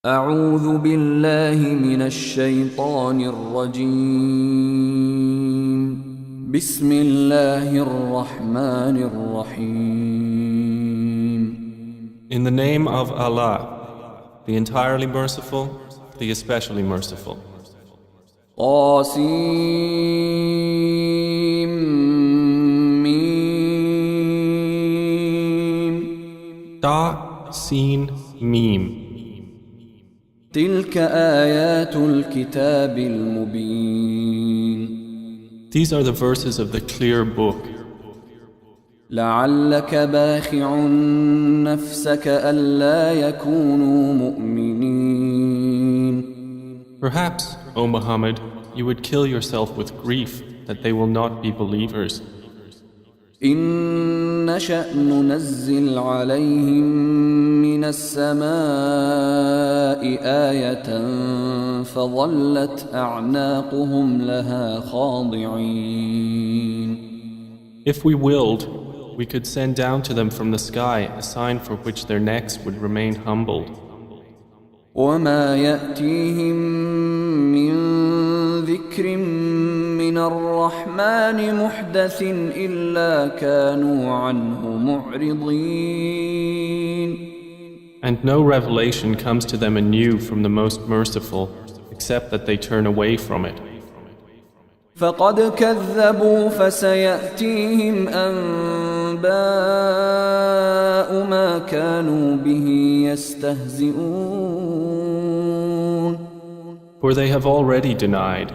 أعوذ بالله من الشيطان الرجيم بسم الله الرحمن الرحيم. In the name of Allah, the entirely merciful, the especially merciful. Ta, Sin, Mim. تلك آيات الكتاب المبين. These are the verses of the clear book. لعلك باخع نفسك ألا يكونوا مؤمنين. Perhaps, O Muhammad, you would kill yourself with grief that they will not be believers. إن نشأ ننزل عليهم من السماء آية فظلت أعناقهم لها خاضعين. If we willed, we could send down to them from the sky a sign for which their necks would remain humbled. وما يأتيهم من ذكر من الرحمن محدث إلا كانوا عنه معرضين. And no revelation comes to them anew from the Most Merciful, except that they turn away from it. فقد كذبوا فسيأتيهم أنباء ما كانوا به يستهزئون. For they have already denied,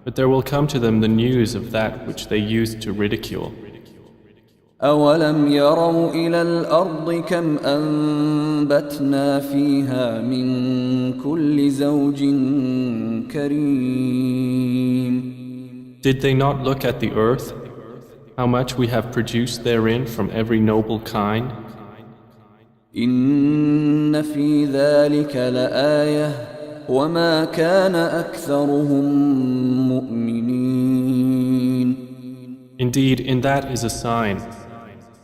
but there will come to them the news of that which they used to ridicule. أولم يروا إلى الأرض كم أنبتنا فيها من كل زوج كريم. Did they not look at the earth, how much we have produced therein from every noble kind? إن في ذلك لآية وما كان أكثرهم مؤمنين. Indeed, in that is a sign,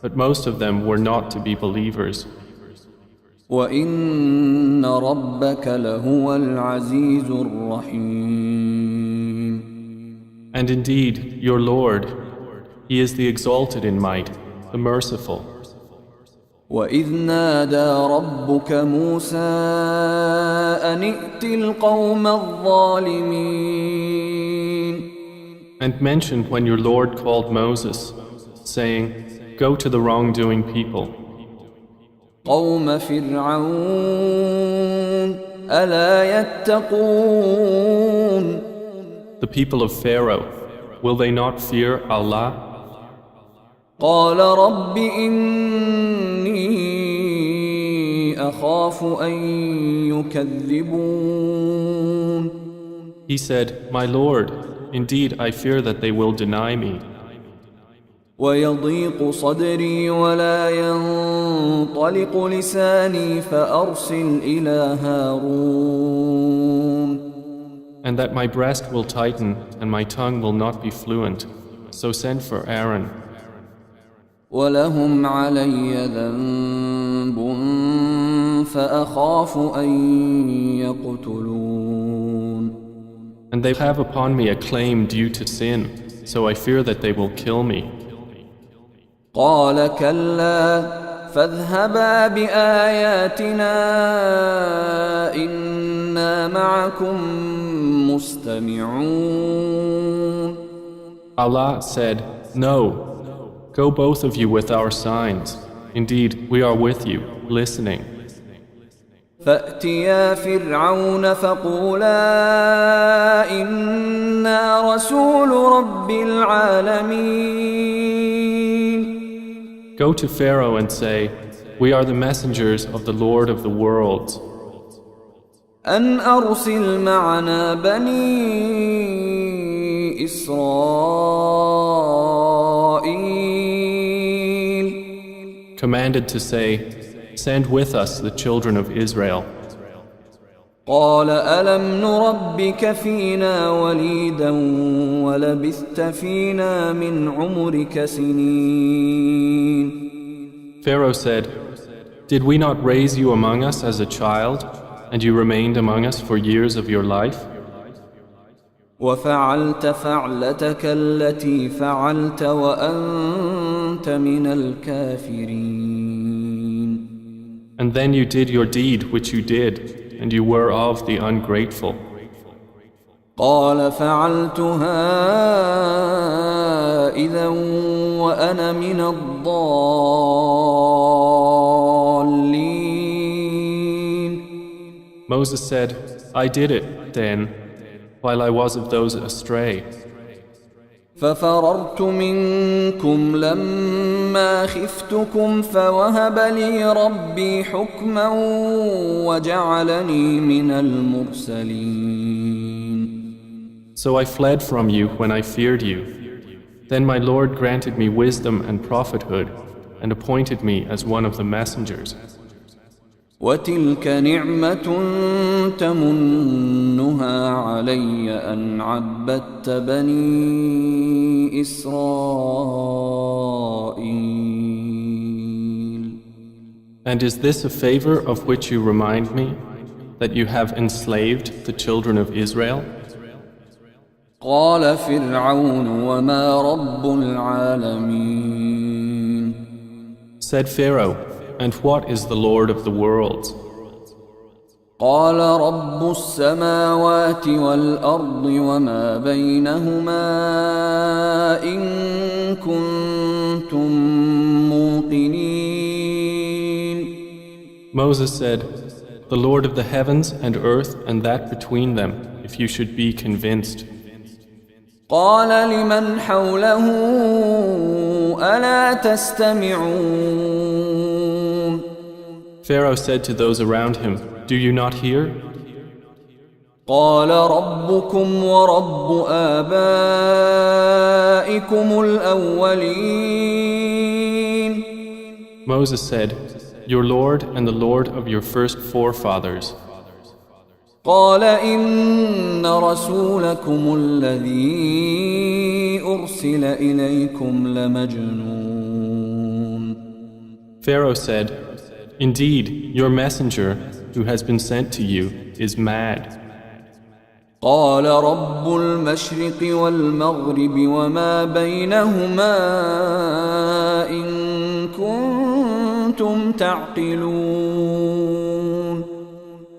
but most of them were not to be believers. وإن ربك لهو العزيز الرحيم. And indeed, your Lord, He is the exalted in might, the merciful. وإذ نادى ربك موسى أن ائت القوم الظالمين. And mentioned when your Lord called Moses, saying, Go to the wrongdoing people. قوم فرعون ألا يتقون. The people of Pharaoh, will they not fear Allah? قال رب إني أخاف أن يكذبون. He said, My Lord, indeed I fear that they will deny me. ويضيق صدري ولا ينطلق لساني فأرسل إلى هارون. And that my breast will tighten and my tongue will not be fluent, so send for Aaron. ولهم علي ذنب فأخاف أن يقتلون. And they have upon me a claim due to sin, so I fear that they will kill me. قال كلا فاذهبا بآياتنا إنا معكم مستمعون. Allah said, No, go both of you with our signs. Indeed, we are with you, listening. فأتيا فرعون فقولا إنا رسول رب العالمين. Go to Pharaoh and say, We are the messengers of the Lord of the worlds. أن أرسل معنا بني إسرائيل. Commanded to say, Send with us the children of Israel. قال ألم نربك فينا وليدا ولبثت فينا من عمرك سنين. Pharaoh said, Did we not raise you among us as a child, and you remained among us for years of your life? وفعلت فعلتك التي فعلت وأنت من الكافرين. And then you did your deed which you did, and you were of the ungrateful. قال فعلتها إذا وأنا من الضالين. Moses said, I did it then, while I was of those astray. ففررت منكم لما خفتكم فوهب لي ربي حكما وجعلني من المرسلين. So I fled from you when I feared you. Then my Lord granted me wisdom and prophethood and appointed me as one of the messengers. وتلك نعمة تمنها علي أن عبدت بني إسرائيل. And is this a favor of which you remind me, that you have enslaved the children of Israel? قال فرعون وما رب العالمين. Said Pharaoh, and what is the Lord of the worlds? قال رب السماوات والأرض وما بينهما إن كنتم موقنين. Moses said, the Lord of the heavens and earth and that between them, if you should be convinced. قال لمن حوله ألا تستمعون. Pharaoh said to those around him, do you not hear? قال ربكم ورب آبائكم الأولين. Moses said, your Lord and the Lord of your first forefathers. قال إن رسولكم الذي أرسل إليكم لمجنون. Pharaoh said, indeed, your messenger who has been sent to you is mad. قال رب المشرق والمغرب وما بينهما إن كنتم تعقلون.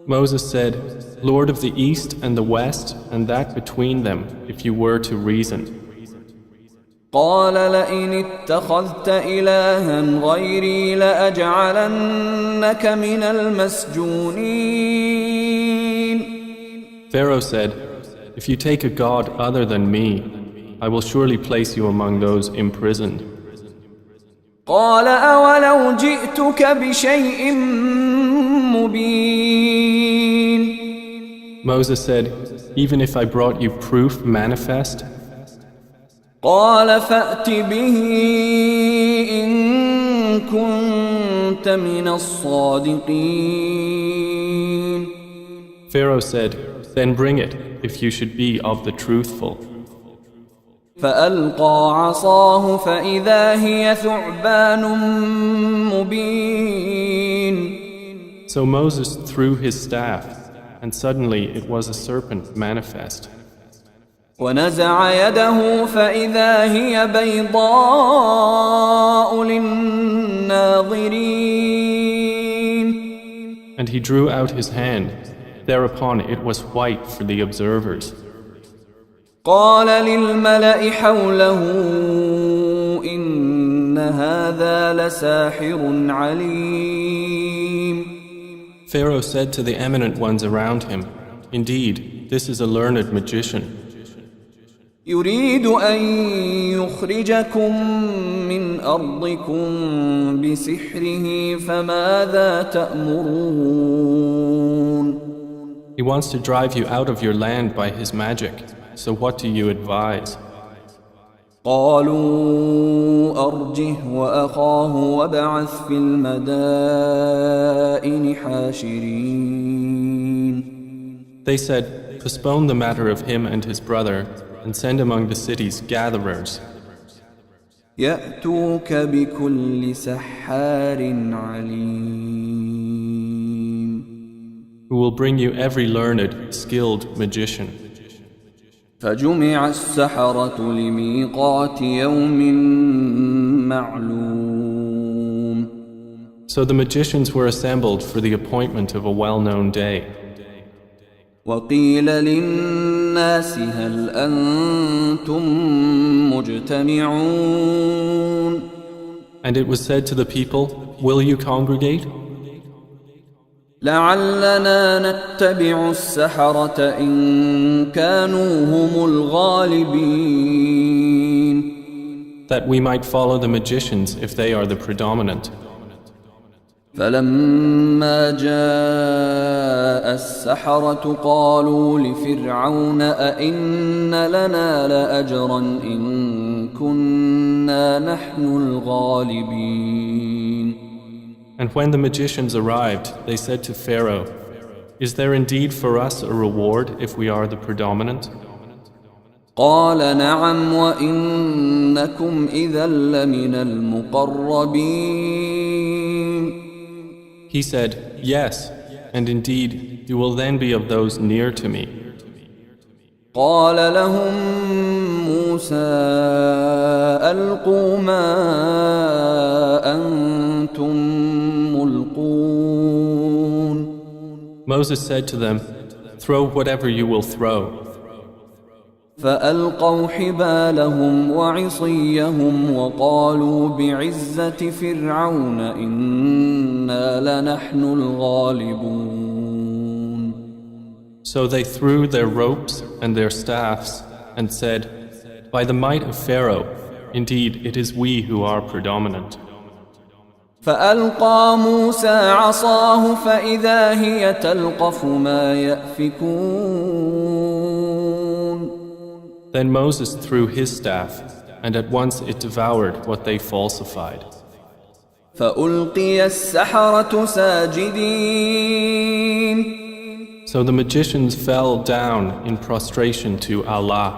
Moses said, Lord of the east and the west and that between them, if you were to reason. قال لئن اتخذت إلها غيري لأجعلنك من المسجونين. Pharaoh said, if you take a god other than me, I will surely place you among those imprisoned. قال أولو جئتك بشيء مبين. Moses said, even if I brought you proof manifest. قال فأت به إن كنت من الصادقين. Pharaoh said, then bring it if you should be of the truthful. فألقى عصاه فإذا هي ثعبان مبين. So Moses threw his staff, and suddenly it was a serpent manifest. ونزع يده فإذا هي بيضاء للناظرين. And he drew out his hand. Thereupon it was white for the observers. قال للملأ حوله إن هذا لساحر عليم. Pharaoh said to the eminent ones around him, indeed, this is a learned magician. يريد أن يخرجكم من أرضكم بسحره فماذا تأمرون. He wants to drive you out of your land by his magic. So what do you advise? قالوا أرجه وأخاه وابعث في المدائن حاشرين. They said, postpone the matter of him and his brother and send among the cities gatherers. يأتوك بكل سحار عليم. who will bring you every learned, skilled magician. فجمع السحرة لميقات يوم معلوم. So the magicians were assembled for the appointment of a well-known day. وقيل للناس هل أنتم مجتمعون. And it was said to the people, will you congregate? لعلنا نتبع السحرة إن كانوا هم الغالبين. That we might follow the magicians if they are the predominant. فلما جاء السحرة قالوا لفرعون أئن لنا لأجرا إن كنا نحن الغالبين. And when the magicians arrived, they said to Pharaoh, is there indeed for us a reward if we are the predominant? قال نعم وإنكم إذا لمن المقربين. He said, yes, and indeed you will then be of those near to me. قال لهم موسى ألقوا ما أنتم ملقون. Moses said to them, throw whatever you will throw. فألقوا حبالهم وعصيهم وقالوا بعزة فرعون إنا لنحن الغالبون. So they threw their ropes and their staffs and said, by the might of Pharaoh, indeed it is we who are predominant. فألقى موسى عصاه فإذا هي تلقف ما يأفكون. Then Moses threw his staff, and at once it devoured what they falsified. فألقي السحرة ساجدين. So the magicians fell down in prostration to Allah.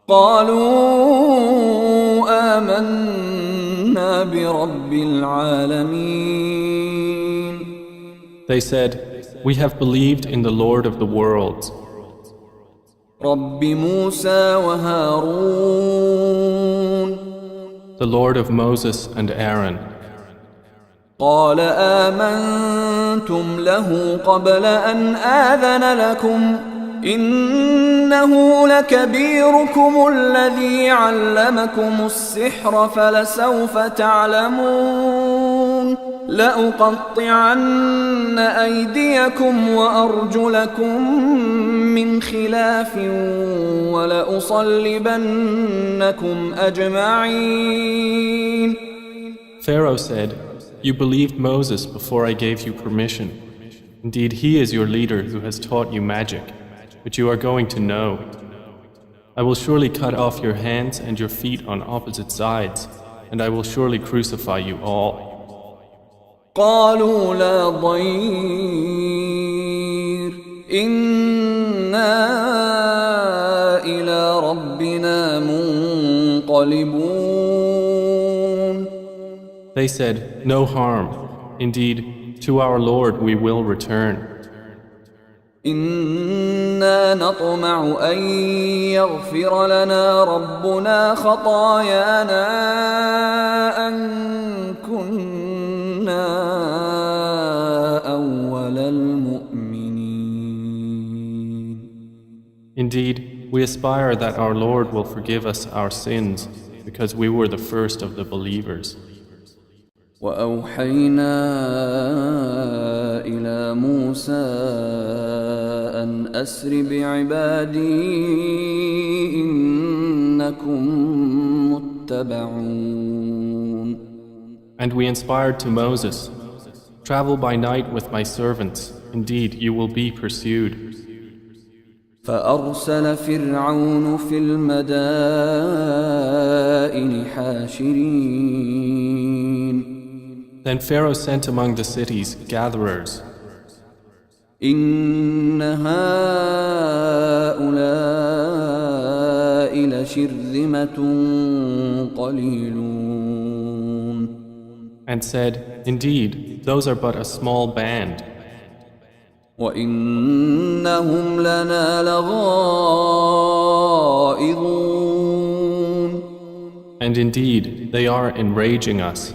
قالوا آمنا برب العالمين. They said, we have believed in the Lord of the worlds, رب موسى وهارون. the Lord of Moses and Aaron. قال آمنتم له قبل أن آذن لكم إنه لكبيركم الذي علمكم السحر فلسوف تعلمون لأقطعن أيديكم وأرجلكم من خلاف ولأصلبنكم أجمعين. Pharaoh said, you believed Moses before I gave you permission. Indeed, he is your leader who has taught you magic, which you are going to know. I will surely cut off your hands and your feet on opposite sides, and I will surely crucify you all. قالوا لا ضير إنا إلى ربنا منقلبون. They said, no harm. Indeed, to our Lord we will return. إنا نطمع أن يغفر لنا ربنا خطايانا أن كنا أول المؤمنين. Indeed, we aspire that our Lord will forgive us our sins because we were the first of the believers. وأوحينا إلى موسى أن أسر بعبادي إنكم متبعون. And we inspired to Moses, travel by night with my servants, indeed you will be pursued. فأرسل فرعون في المدائن حاشرين. Then Pharaoh sent among the cities gatherers. إن هؤلاء لشرذمة قليلون. And said, indeed, those are but a small band. وإنهم لنا لغائظون. And indeed, they are enraging us.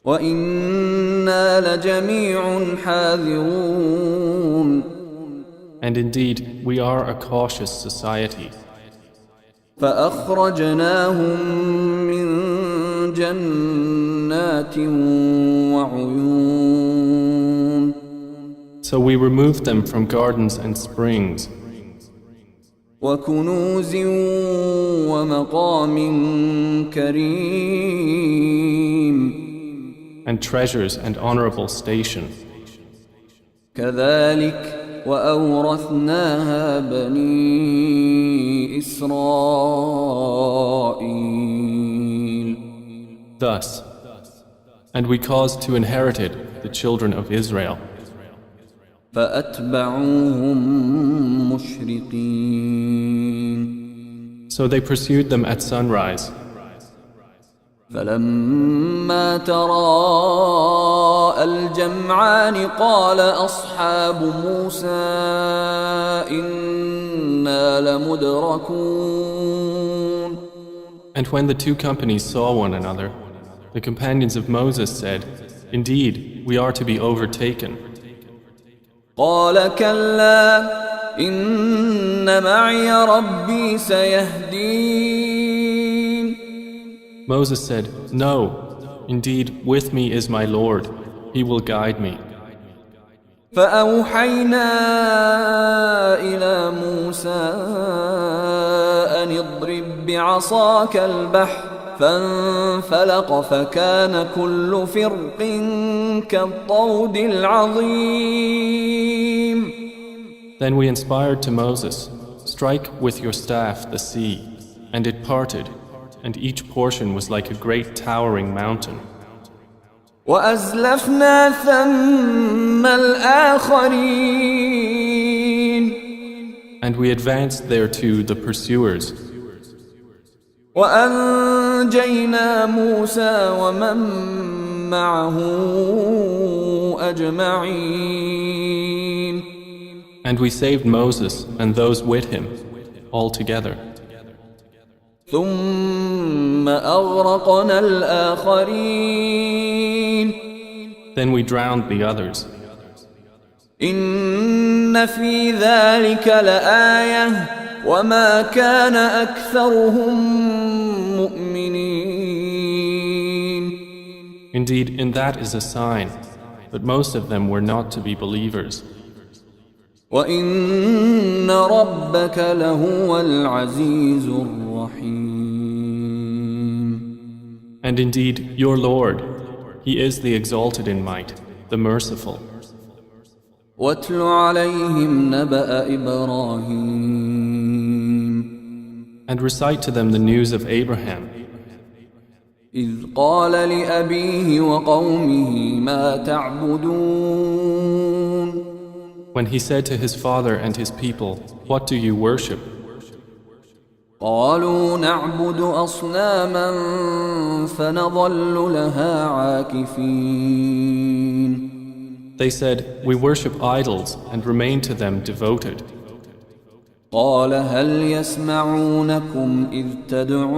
وإنا لجميع حاذرون. And indeed, we are a cautious society. فأخرجناهم من جنات وعيون. So we removed them from gardens and springs, وكنوز ومقام كريم. and treasures and honorable station. كذلك وأورثناها بني إسرائيل. Thus, and we caused to inherit it the children of Israel. فأتبعوهم مشرقين. So they pursued them at sunrise. فلما تراءى الجمعان قال أصحاب موسى إنا لمدركون. And when the two companies saw one another, the companions of Moses said, "Indeed, we are to be overtaken." قال كلا إن معي ربي سيهدين. Moses said, "No, indeed, with me is my Lord. He will guide me." فأوحينا إلى موسى أن اضرب بعصاك البحر فانفلق فكان كل فرق كالطود العظيم. Then we inspired to Moses, "Strike with your staff the sea," and it parted, and each portion was like a great towering mountain. وأزلفنا ثم الآخرين. And we advanced thereto the pursuers. وأنجينا موسى ومن معه أجمعين. And we saved Moses and those with him, all together. ثم أغرقنا الآخرين. Then we drowned the others. إن في ذلك لآية وما كان أكثرهم مؤمنين. Indeed, in that is a sign, but most of them were not to be believers. وإن ربك لهو العزيز الرحيم. And indeed, your Lord, He is the exalted in might, the merciful. واتل عليهم نبأ إبراهيم. And recite to them the news of Abraham, إذ قال لأبيه وقومه ما تعبدون. when he said to his father and his people, "What do you worship?" قالوا نعبد أصناما فنظل لها عاكفين. They said, "We worship idols and remain to them devoted." قال هل يسمعونكم إذ تدعون.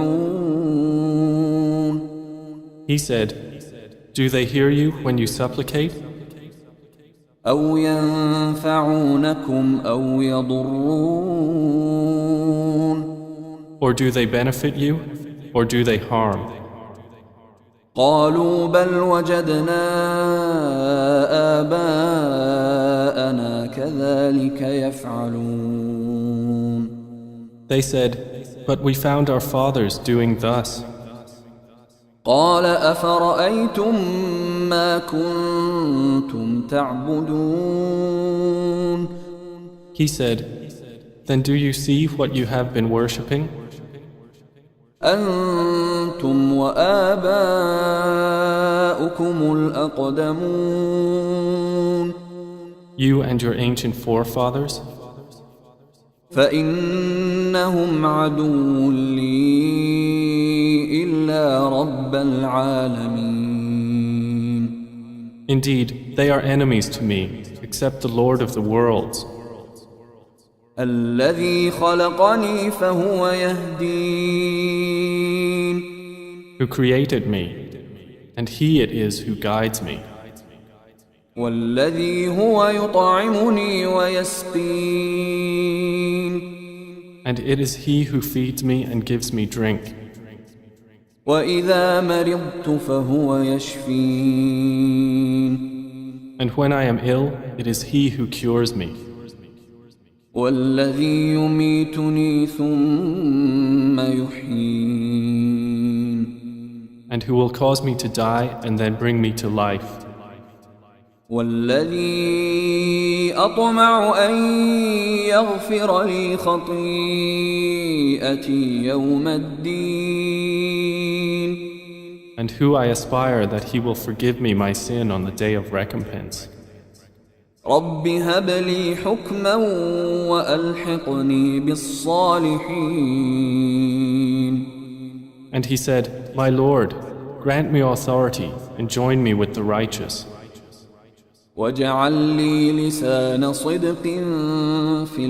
He said, "Do they hear you when you supplicate? أو ينفعونكم أو يضرون. Or do they benefit you, or do they harm?" قالوا بل وجدنا آباءنا كذلك يفعلون. They said, "But we found our fathers doing thus." قال أفرأيتم ما كنتم تعبدون. He said, "Then do you see what you have been worshipping? أنتم وآباؤكم الأقدمون. You and your ancient forefathers? فإنهم عدو لي إلا رب العالمين. Indeed, they are enemies to me, except the Lord of the worlds, الذي خلقني فهو يهدين who created me, and He it is who guides me, والذي هو يطعمني ويسقين and it is He who feeds me and gives me drink, وإذا مرضت فهو يشفين and when I am ill, it is He who cures me, والذي يميتني ثم يحيين and who will cause me to die and then bring me to life, والذي أطمع أن يغفر لي خطيئتي يوم الدين and who I aspire that He will forgive me my sin on the day of recompense. رب هب لي حكما وألحقني بالصالحين. And he said, My Lord, grant me authority and join me with the righteous, واجعل لي لسان صدق في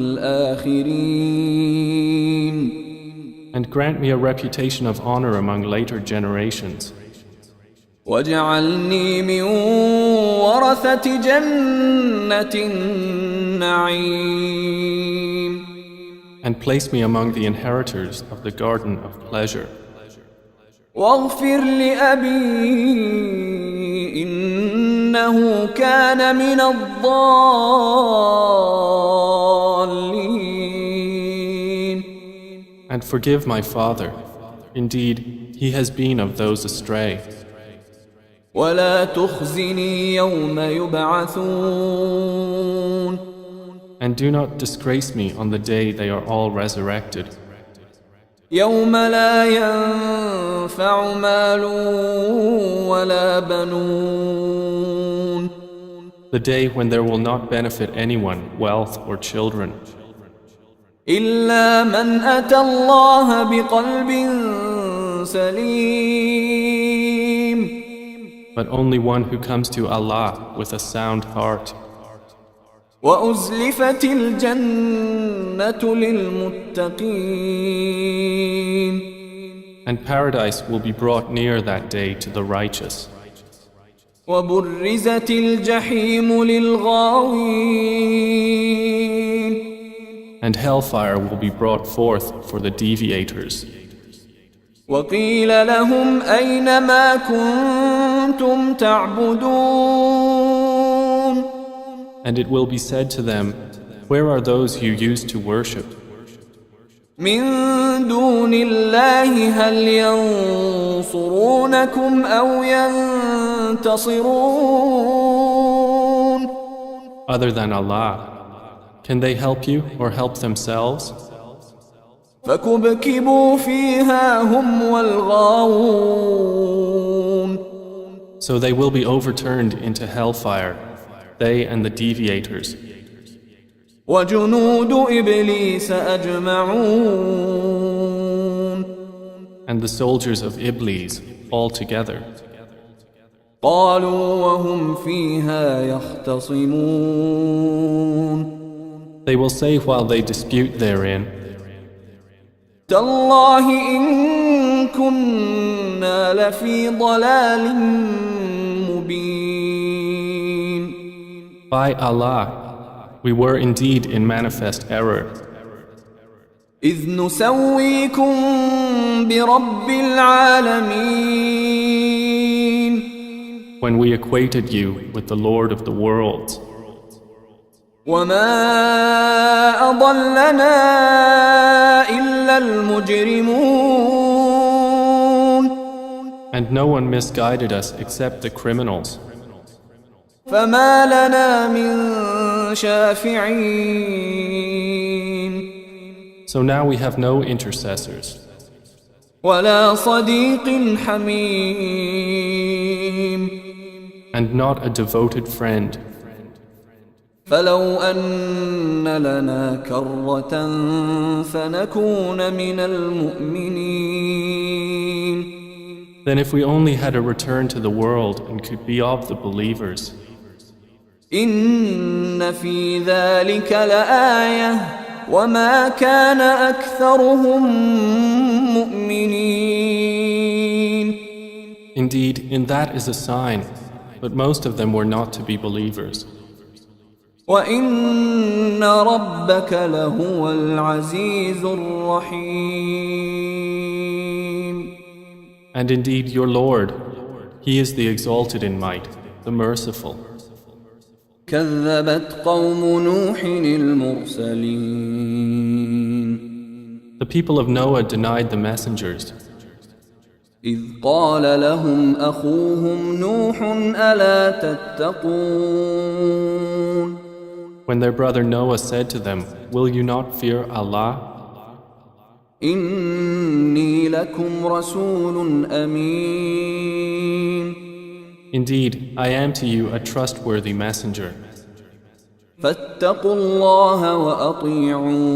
الآخرين. and grant me a reputation of honor among later generations, واجعلني من ورثة جنة النعيم. and place me among the inheritors of the garden of pleasure. واغفر لأبي إنه كان من الضالين. And forgive my father. Indeed, he has been of those astray. ولا تخزني يوم يبعثون. And do not disgrace me on the day they are all resurrected, يوم لا ينفع مال ولا بنون. the day when there will not benefit anyone, wealth or children, إلا من أتى الله بقلب سليم. but only one who comes to Allah with a sound heart. وأزلفت الجنة للمتقين. And paradise will be brought near that day to the righteous. وبرزت الجحيم للغاوين. And hellfire will be brought forth for the deviators. وقيل لهم أين ما كنتم تعبدون. And it will be said to them, Where are those you used to worship? من دون الله هل ينصرونكم أو ينتصرون. Other than Allah, can they help you or help themselves? فكبكبوا فيها هم والغاوون. So they will be overturned into hellfire, they and the deviators, وجنود إبليس أجمعون. and the soldiers of Iblis all together. قالوا وهم فيها يختصمون. They will say while they dispute therein, تالله إن كنا لفي ضلال مبين. By Allah, we were indeed in manifest error, إذ نسويكم برب العالمين. when we equated you with the Lord of the worlds. وما أضلنا إلا المجرمون. And no one misguided us except the criminals. فما لنا من شافعين. So now we have no intercessors, ولا صديق حميم. and not a devoted friend. فلو أن لنا كرة فنكون من المؤمنين. Then if we only had a return to the world and could be of the believers, إن في ذلك لآية وما كان أكثرهم مؤمنين. Indeed, in that is a sign, but most of them were not to be believers. وإن ربك لهو العزيز الرحيم. And indeed, your Lord, He is the exalted in might, the merciful. كذبت قوم نوح المرسلين. The people of Noah denied the messengers. إذ قال لهم أخوهم نوح ألا تتقون. When their brother Noah said to them, "Will you not fear Allah? إني لكم رسول أمين. Indeed, I am to you a trustworthy messenger. فاتقوا الله وأطيعون.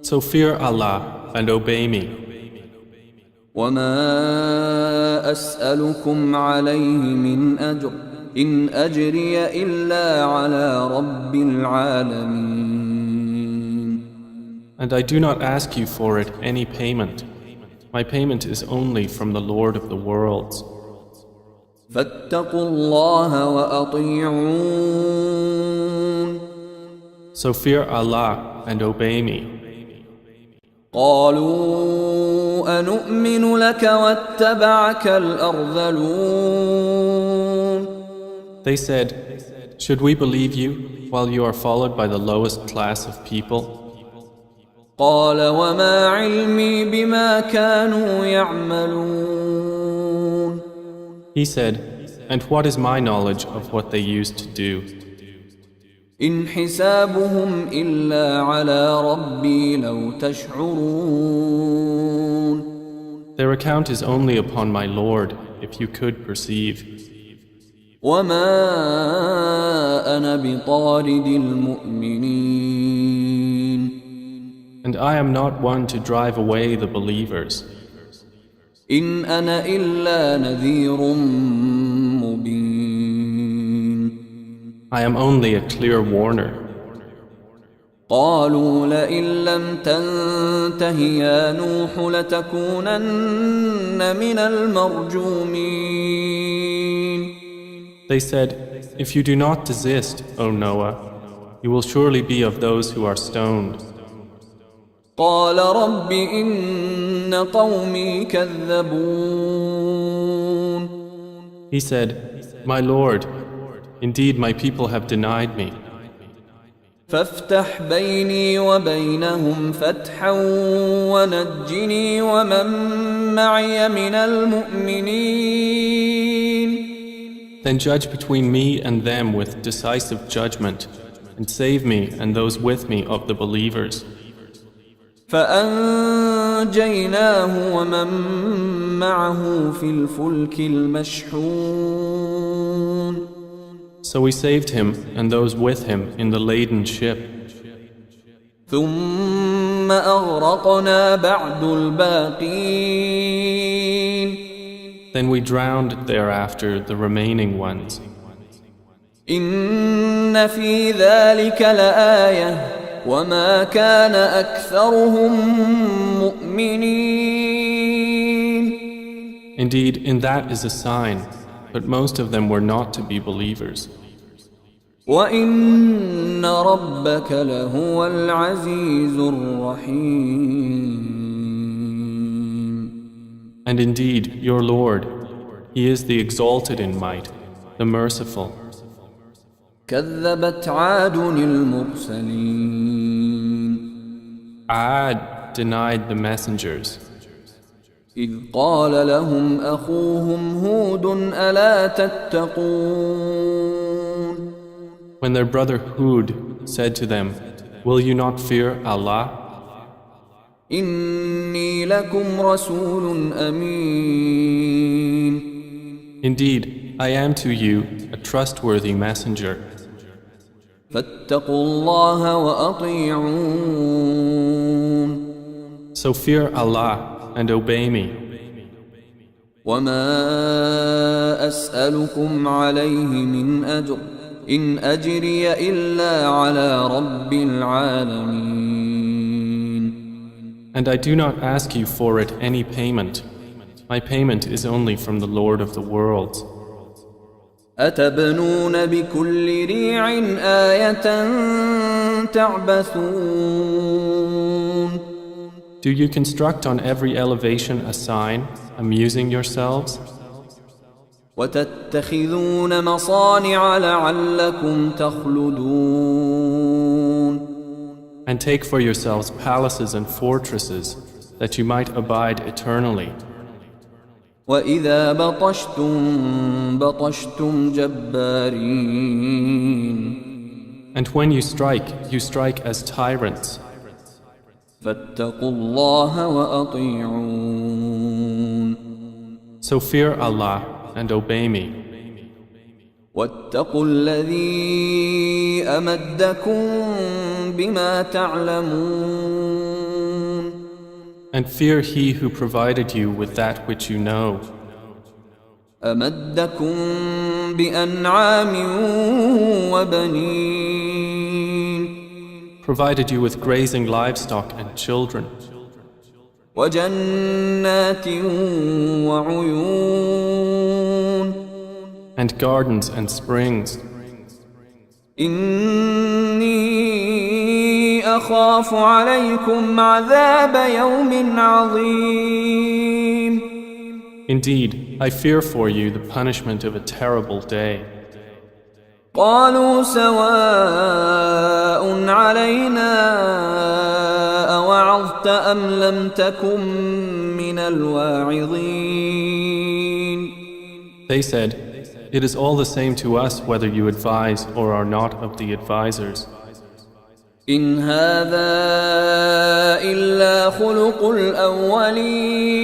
So fear Allah and obey me. وما أسألكم عليه من أجر إن أجري إلا على رب العالمين. And I do not ask you for it any payment. My payment is only from the Lord of the worlds. فاتقوا الله وأطيعون. So fear Allah and obey me. قالوا أنؤمن لك واتبعك الأرذلون. They said, "Should we believe you while you are followed by the lowest class of people?" قال وما علمي بما كانوا يعملون. He said, "And what is my knowledge of what they used to do? إن حسابهم إلا على ربي لو تشعرون. Their account is only upon my Lord, if you could perceive. وما أنا بطارد المؤمنين. And I am not one to drive away the believers. إن أنا إلا نذير مبين. I am only a clear warner. قالوا لئن لم تنته يا نوح لتكونن من المرجومين. They said, "If you do not desist, O Noah, you will surely be of those who are stoned." قال رب إن قومي كذبون. He said, "My Lord, indeed my people have denied me. فافتح بيني وبينهم فتحا ونجني ومن معي من المؤمنين. Then judge between me and them with decisive judgment, and save me and those with me of the believers." فأنجيناه ومن معه في الفلك المشحون. So we saved him and those with him in the laden ship. ثم أغرقنا بعد الباقين. Then we drowned thereafter the remaining ones. إن في ذلك لآية وما كان أكثرهم مؤمنين. Indeed, in that is a sign, but most of them were not to be believers. وإن ربك لهو العزيز الرحيم. And indeed, your Lord, He is the exalted in might, the merciful. كذبت عاد المرسلين. Aad denied the messengers. إذ قال لهم أخوهم هود ألا تتقون. When their brother Hud said to them, "Will you not fear Allah? إني لكم رسول أمين. Indeed, I am to you a trustworthy messenger. فاتقوا الله وأطيعون. So fear Allah and obey me." وما أسألكم عليه من أجر إن أجري إلا على رب العالمين. And I do not ask you for it any payment. My payment is only from the Lord of the worlds. أتبنون بكل ريع آية تعبثون. Do you construct on every elevation a sign, amusing yourselves? وتتخذون مصانع لعلكم تخلدون. And take for yourselves palaces and fortresses, that you might abide eternally. وإذا بطشتم بطشتم جبارين. And when you strike as tyrants. فاتقوا الله وأطيعون. So fear Allah and obey me. واتقوا الذي أمدكم بما تعلمون. And fear He who provided you with that which you know. أمدكم بأنعام وبنين. Provided you with grazing livestock and children. وجنات وعيون. And gardens and springs. إني أخاف عليكم عذاب يوم عظيم. Indeed, I fear for you the punishment of a terrible day. قالوا سواء علينا أوعظت أم لم تكن من الواعظين. They said, "It is all the same to us whether you advise or are not of the advisors." إن هذا إلا خلق الأولين.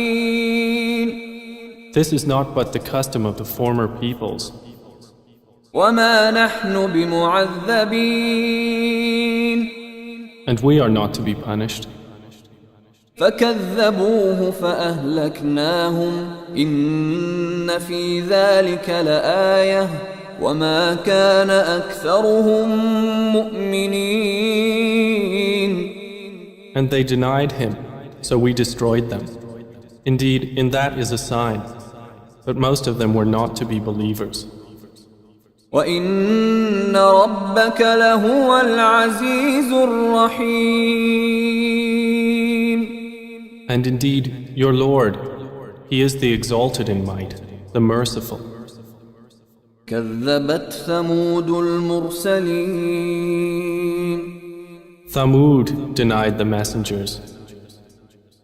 This is not but the custom of the former peoples. وما نحن بمعذبين. And we are not to be punished. فكذبوه فأهلكناهم إن في ذلك لآية وما كان أكثرهم مؤمنين. And they denied him, so we destroyed them. Indeed, in that is a sign, but most of them were not to be believers. وإن ربك لهو العزيز الرحيم. And indeed, your Lord, He is the exalted in might, the merciful. كذبت ثمود المرسلين. Thamud denied the messengers.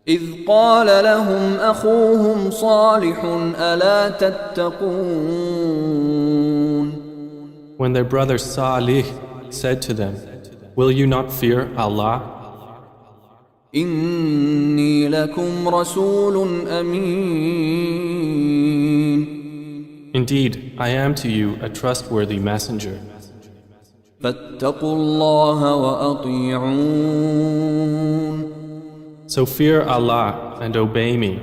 إذ قال لهم أخوهم صالح ألا تتقون. When their brother Salih said to them, "Will you not fear Allah? إني لكم رسول أمين. Indeed, I am to you a trustworthy messenger. فاتقوا الله وأطيعون. So fear Allah and obey me.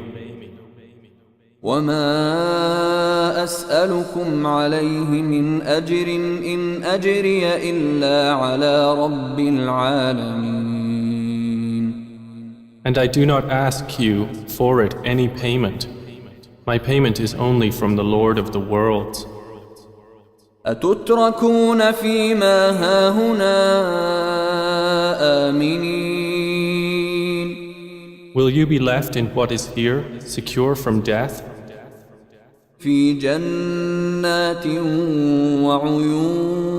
وما أسألكم عليه من أجر إن أجري إلا على رب العالمين. And I do not ask you for it any payment. My payment is only from the Lord of the worlds. أتتركون فيما هاهنا آمنين. Will you be left in what is here, secure from death? في جنات وعيون.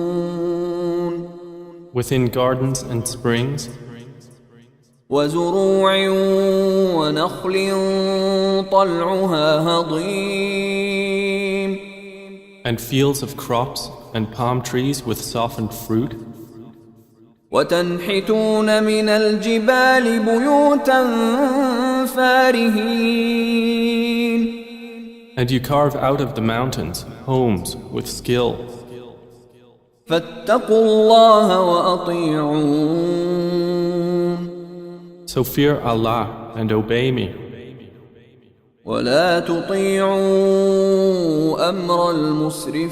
Within gardens and springs. وزروع ونخل طلعها هضيم. And fields of crops and palm trees with softened fruit. وتنحتون من الجبال بيوتا فارهين. And you carve out of the mountains homes with skill. فاتقوا الله وأطيعون. So fear Allah and obey me. ولا تطيعوا أمر المسرفين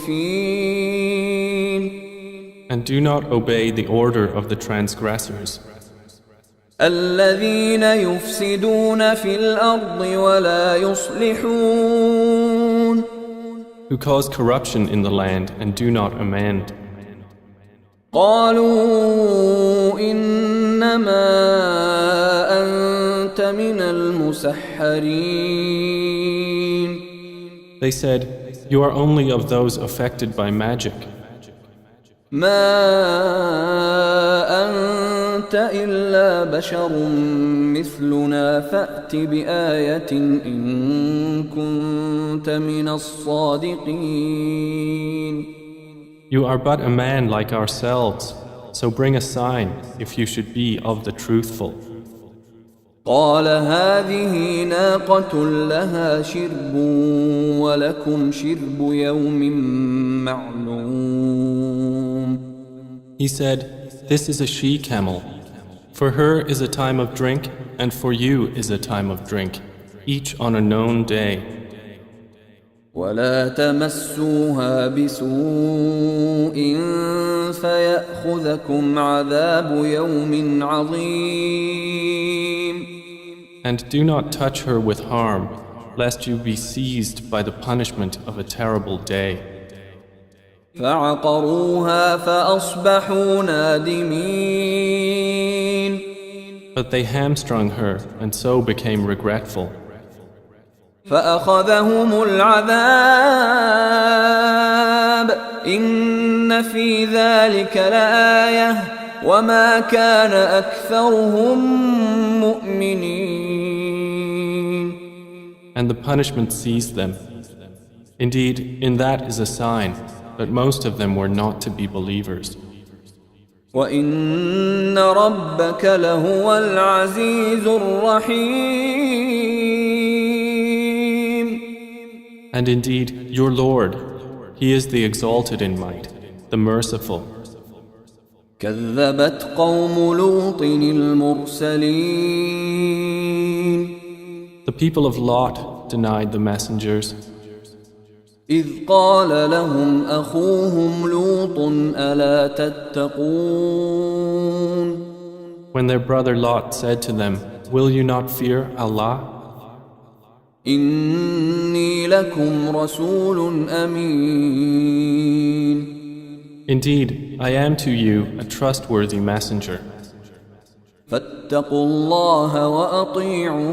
And do not obey the order of the transgressors, الذين يفسدون في الأرض ولا يصلحون who cause corruption in the land and do not amend. قالوا إنما أنت من المسحرين. They said, "You are only of those affected by magic. ما أنت إلا بشر مثلنا فأت بآية إن كنت من الصادقين." You are but a man like ourselves, so bring a sign if you should be of the truthful. قال هذه ناقة لها شرب ولكم شرب يوم معلوم. He said, "This is a she-camel. For her is a time of drink, and for you is a time of drink, each on a known day. ولا تمسوها بسوء فيأخذكم عذاب يوم عظيم. And do not touch her with harm, lest you be seized by the punishment of a terrible day." فعقروها فأصبحوا نادمين. But they hamstrung her and so became regretful. فأخذهم العذاب إن في ذلك لآية وما كان أكثرهم مؤمنين. And the punishment seized them. Indeed, in that is a sign, but most of them were not to be believers. وَإِنَّ رَبَّكَ لَهُوَ الْعَزِيزُ الرَّحِيمُ. And indeed, your Lord, He is the exalted in might, the merciful. كذبت قوم لوط المرسلين. The people of Lot denied the messengers. إذ قال لهم أخوهم لوط ألا تتقون. When their brother Lot said to them, "Will you not fear Allah? إني لكم رسول أمين. Indeed, I am to you a trustworthy messenger. فاتقوا الله وأطيعون.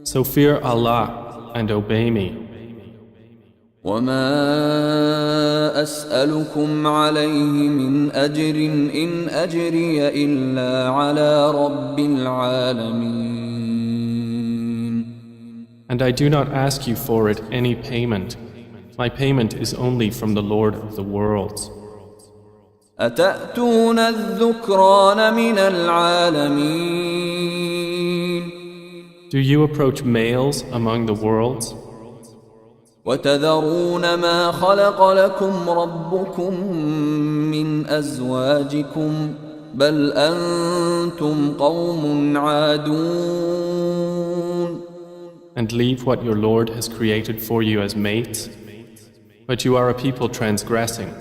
So fear Allah and obey me. وما أسألكم عليه من أجر إن أجري إلا على رب العالمين. And I do not ask you for it any payment. My payment is only from the Lord of the worlds. أتأتون الذكران من العالمين. Do you approach males among the worlds? وتذرون ما خلق لكم ربكم من أزواجكم بل أنتم قوم عادون. And leave what your Lord has created for you as mates? But you are a people transgressing.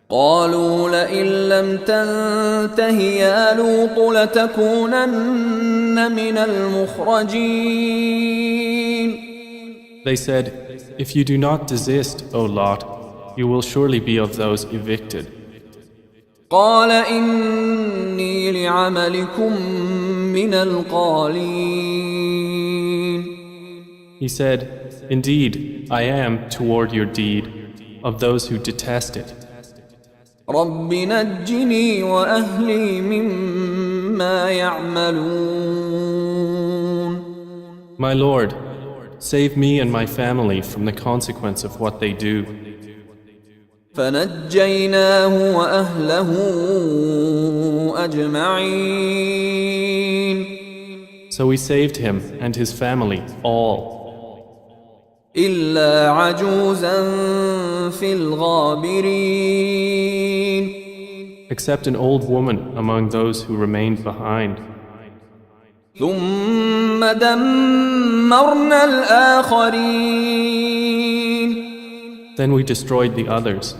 قالوا لئن لم تنته يا لوط لتكونن من المخرجين. They said, "If you do not desist, O Lot, you will surely be of those evicted." قال إني لعملكم من القالين. He said, "Indeed, I am toward your deed of those who detest it. رب نجني وأهلي مما يعملون. My Lord, save me and my family from the consequence of what they do." فنجيناه وأهله أجمعين. So we saved him and his family all, إلا عجوزا في الغابرين. except an old woman among those who remained behind. ثم ثم دمرنا الآخرين. Then we destroyed the others.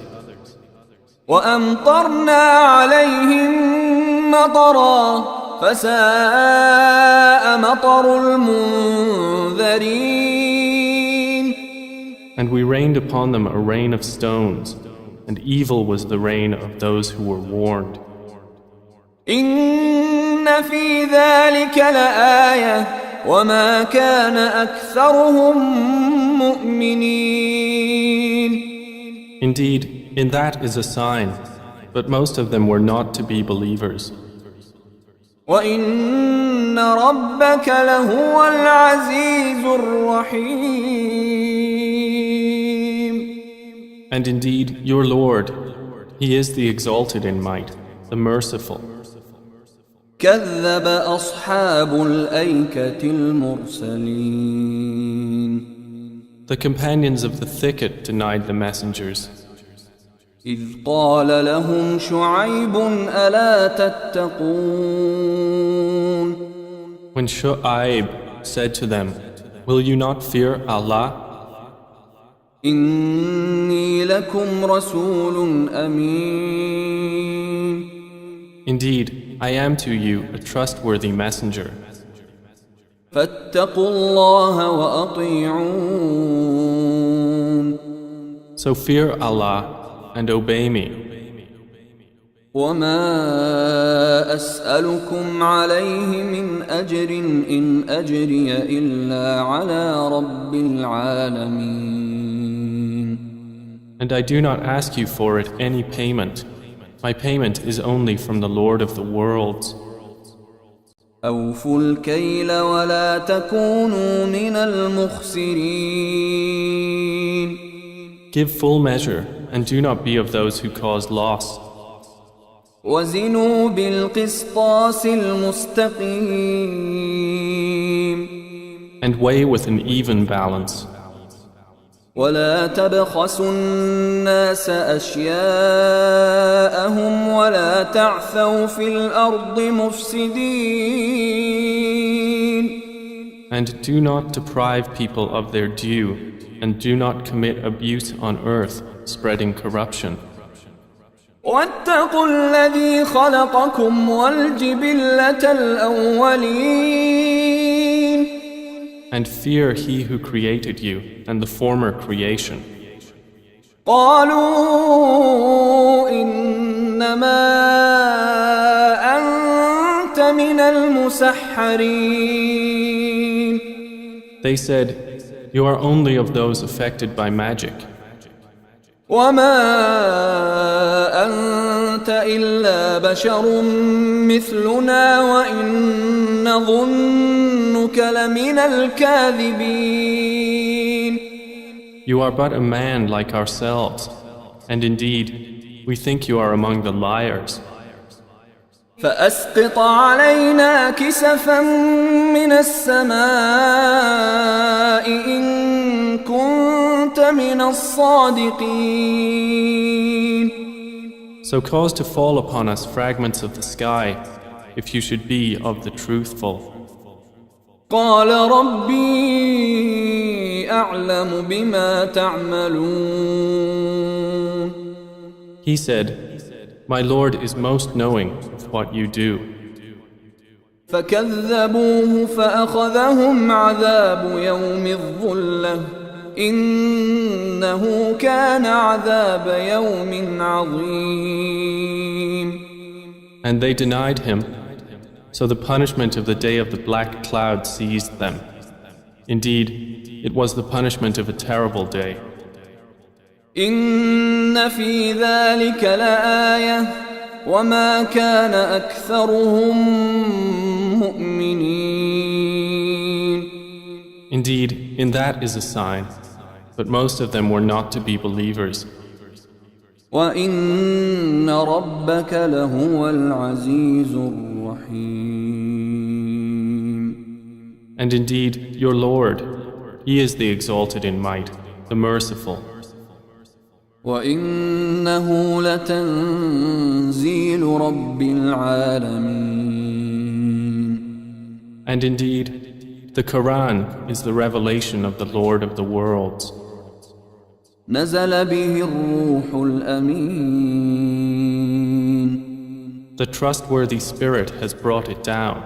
وأمطرنا عليهم مطرا فساء مطر المنذرين. And we rained upon them a rain of stones, and evil was the rain of those who were warned. إن في ذلك لآية وما كان أكثرهم مؤمنين. Indeed, in that is a sign, but most of them were not to be believers. وإن ربك لهو العزيز الرحيم. And indeed, your Lord, He is the exalted in might, the merciful. كذب أصحاب الأيكة المرسلين. The companions of the thicket denied the messengers. إذ قال لهم شعيب ألا تتقون. When Shu'aib said to them, "Will you not fear Allah? إني لكم رسول أمين. Indeed, I am to you a trustworthy messenger. فاتقوا الله وأطيعون. So fear Allah and obey me. وما أسألكم عليه من أجر إن أجري إلا على رب العالمين. And I do not ask you for it any payment. My payment is only from the Lord of the worlds. أوفوا الكيل ولا تكونوا من المخسرين. Give full measure and do not be of those who cause loss. وزنوا بالقسطاس المستقيم. And weigh with an even balance. ولا تبخسوا الناس أشياءهم ولا تعثوا في الأرض مفسدين. And do not deprive people of their due, and do not commit abuse on earth, spreading corruption. واتقوا الذي خلقكم والجبلة الأولين. And fear He who created you and the former creation. قالوا إنما أنت من المسحرين. They said, "You are only of those affected by magic. وما أنت إلا بشر مثلنا وإن نظنك لمن الكاذبين. You are but a man like ourselves, and indeed, we think you are among the liars. فأسقط علينا كسفا من السماء إن كنت من الصادقين. So cause to fall upon us fragments of the sky, if you should be of the truthful." قال ربي أعلم بما تعملون. He said, "My Lord is most knowing of what you do." فكذبوه فأخذهم عذاب يوم الظلة إنه كان عذاب يوم عظيم. And they denied him, so the punishment of the day of the black cloud seized them. Indeed, it was the punishment of a terrible day. إن في ذلك لآية وما كان أكثرهم مؤمنين. Indeed, in that is a sign, but most of them were not to be believers. وإن ربك لهو العزيز الرحيم. And indeed, your Lord, He is the exalted in might, the merciful. وإنه لتنزيل رب العالمين. And indeed, The Quran is the revelation of the Lord of the worlds. نزل به الروح الأمين The trustworthy Spirit has brought it down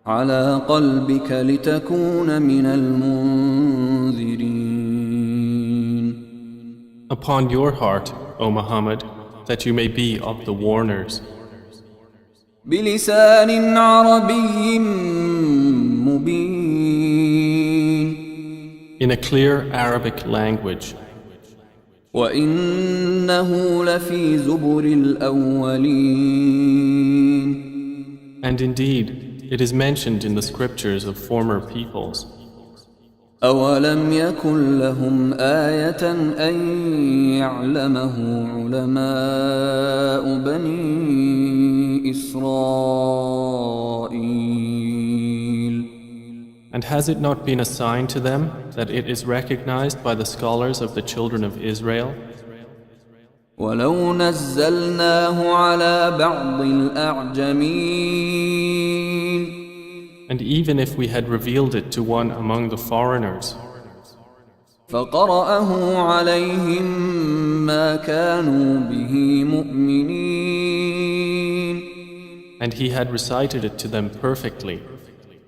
على قلبك لتكون من المنذرين upon your heart, O Muhammad, that you may be of the warners. بلسان عربي مبين In a clear Arabic language. وإنه لفي زبر الأولين And indeed, it is mentioned in the scriptures of former peoples. أولم يكن لهم آية أن يعلمه علماء بني إسرائيل And has it not been a sign to them that it is recognized by the scholars of the children of Israel? ولو نزلناه على بعض الأعجمين And even if we had revealed it to one among the foreigners, فقرأه عليهم ما كانوا به مؤمنين and he had recited it to them perfectly,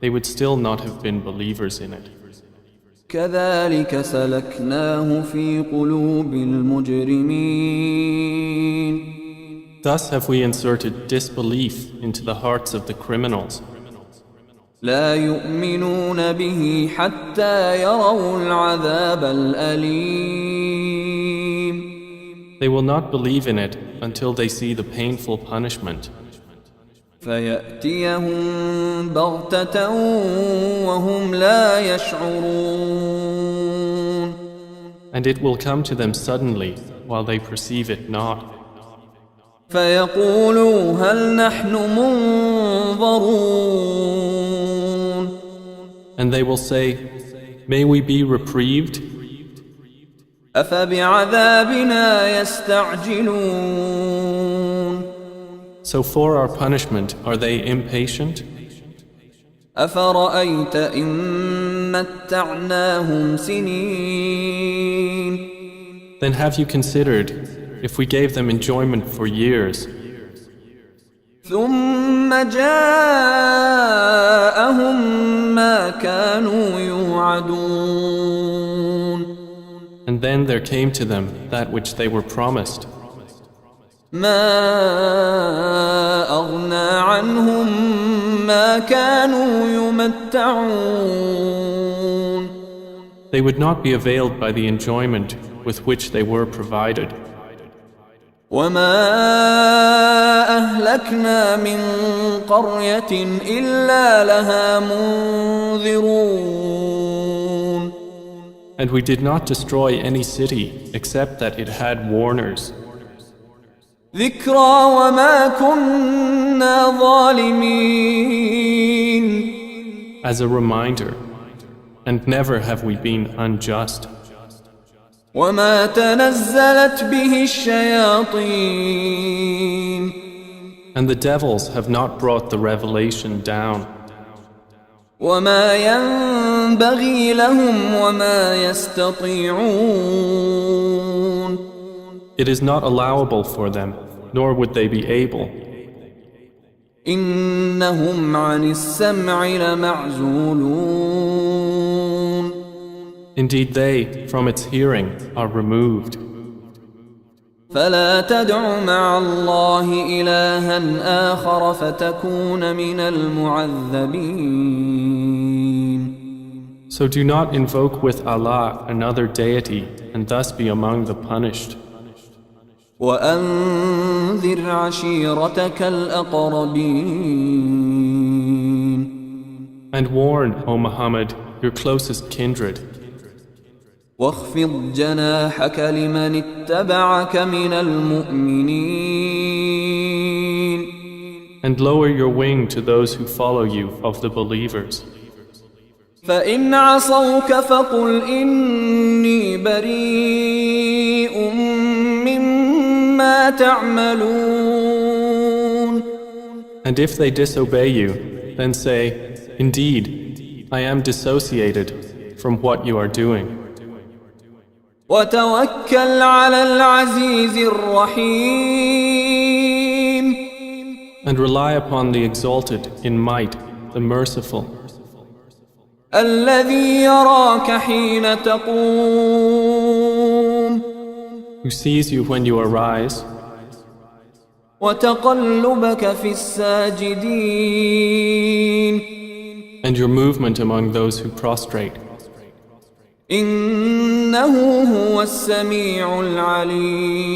they would still not have been believers in it. كذلك سلكناه في قلوب المجرمين Thus have we inserted disbelief into the hearts of the criminals. لا يؤمنون به حتى يروا العذاب الأليم They will not believe in it until they see the painful punishment. فيأتيهم بغتة وهم لا يشعرون And it will come to them suddenly while they perceive it not. فيقولوا هل نحن منظرون And they will say, may we be reprieved? أفبعذابنا يستعجلون So for our punishment are they impatient? أفرأيت إن متعناهم سنين Then have you considered if we gave them enjoyment for years, ثم جاءهم ما كانوا يوعدون and then there came to them that which they were promised, ما أغنى عنهم ما كانوا يمتعون they would not be availed by the enjoyment with which they were provided. وما أهلكنا من قرية إلا لها منذرون And we did not destroy any city except that it had warners, ذكرى وما كنا ظالمين as a reminder, and never have we been unjust. وما تنزلت به الشياطين And the devils have not brought the revelation down, وما ينبغي لهم وما يستطيعون it is not allowable for them, nor would they be able. إنهم عن السمع لمعزولون Indeed they, from its hearing, are removed. فلا تدع مع الله إلها آخر فتكون من المعذبين So do not invoke with Allah another deity and thus be among the punished. وأنذر عشيرتك الأقربين And warn, O Muhammad, your closest kindred, واخفض جناحك لمن اتبعك من المؤمنين and lower your wing to those who follow you of the believers. فإن عصوك فقل إني بريء مما تعملون And if they disobey you, then say, indeed, I am dissociated from what you are doing. وتوكل على العزيز الرحيم And rely upon the exalted in might, the merciful, الذي يراك حين تقوم who sees you when you arise وتقلبك في الساجدين and your movement among those who prostrate. إنه هو السميع العليم.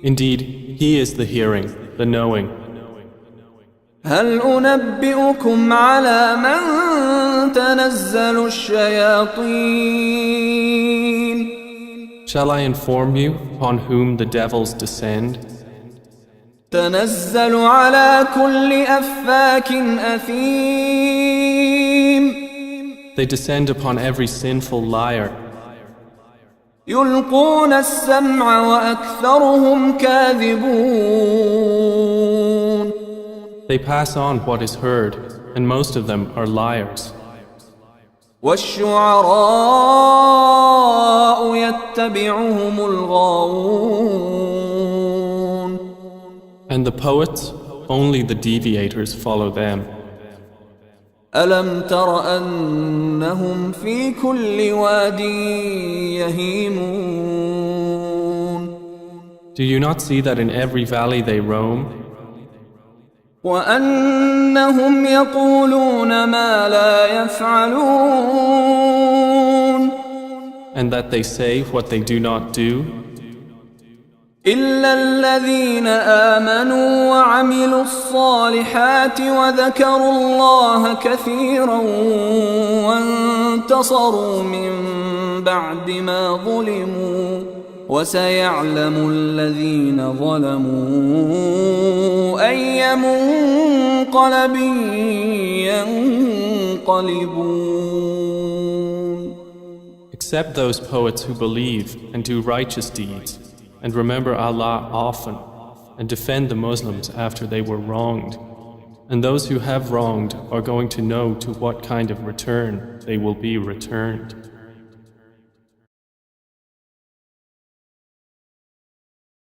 Indeed, He is the hearing, the knowing. هل أنبئكم على من تنزل الشياطين Shall I inform you upon whom the devils descend? تنزل على كل أفاك أثيم They descend upon every sinful liar. يلقون السمع وأكثرهم كاذبون. They pass on what is heard, and most of them are liars. والشعراء يتبعهم الغاوون. And the poets, only the deviators follow them. ألم تر أنهم في كل واد يهيمون. Do you not see that in every valley they roam? وأنهم يقولون ما لا يفعلون. And that they say what they do not do? إلا الذين آمنوا وعملوا الصالحات وذكروا الله كثيرا وانتصروا من بعد ما ظلموا وسيعلم الذين ظلموا أي منقلب ينقلبون. Except those poets who believe and do righteous deeds and remember Allah often and defend the Muslims after they were wronged. And those who have wronged are going to know to what kind of return they will be returned.